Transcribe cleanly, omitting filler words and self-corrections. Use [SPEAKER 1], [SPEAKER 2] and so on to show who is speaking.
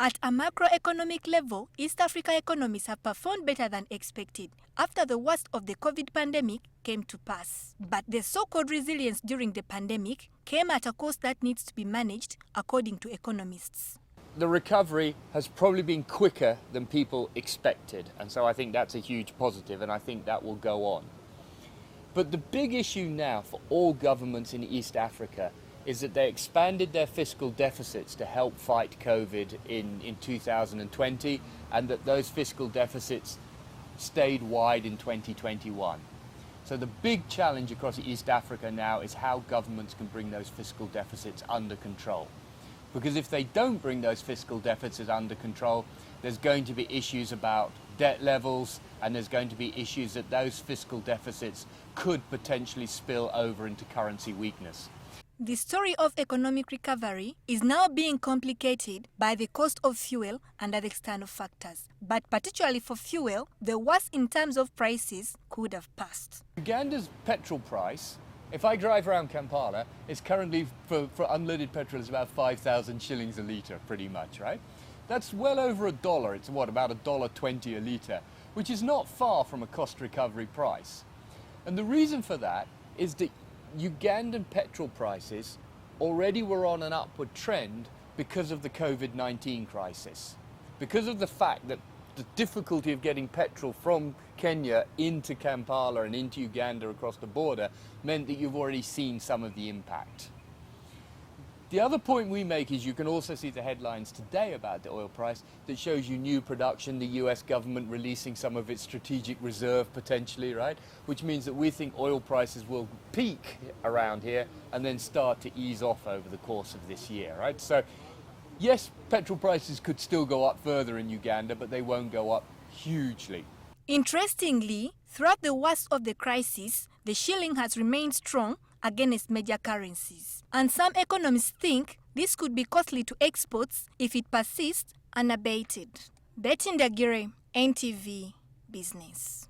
[SPEAKER 1] At a macroeconomic level, East Africa economies have performed better than expected after the worst of the COVID pandemic came to pass. But the so-called resilience during the pandemic came at a cost that needs to be managed, according to economists.
[SPEAKER 2] The recovery has probably been quicker than people expected, and so I think that's a huge positive, and I think that will go on. But the big issue now for all governments in East Africa is that they expanded their fiscal deficits to help fight COVID in 2020, and that those fiscal deficits stayed wide in 2021. So the big challenge across East Africa now is how governments can bring those fiscal deficits under control. Because if they don't bring those fiscal deficits under control, there's going to be issues about debt levels, and there's going to be issues that those fiscal deficits could potentially spill over into currency weakness.
[SPEAKER 1] The story of economic recovery is now being complicated by the cost of fuel and other external factors. But particularly for fuel, the worst in terms of prices could have passed.
[SPEAKER 2] Uganda's petrol price, if I drive around Kampala, is currently, for unleaded petrol, is about 5,000 shillings a litre, pretty much, right? That's well over $1. It's what, about $1.20 a litre, which is not far from a cost recovery price. And the reason for that is that Ugandan petrol prices already were on an upward trend because of the COVID-19 crisis. Because of the fact that the difficulty of getting petrol from Kenya into Kampala and into Uganda across the border meant that you've already seen some of the impact. The other point we make is you can also see the headlines today about the oil price that shows you new production, the US government releasing some of its strategic reserve potentially, right? Which means that we think oil prices will peak around here and then start to ease off over the course of this year, right? So yes, petrol prices could still go up further in Uganda, but they won't go up hugely.
[SPEAKER 1] Interestingly, throughout the worst of the crisis, the shilling has remained strong against major currencies. And some economists think this could be costly to exports if it persists unabated. Betty Ndagire, NTV Business.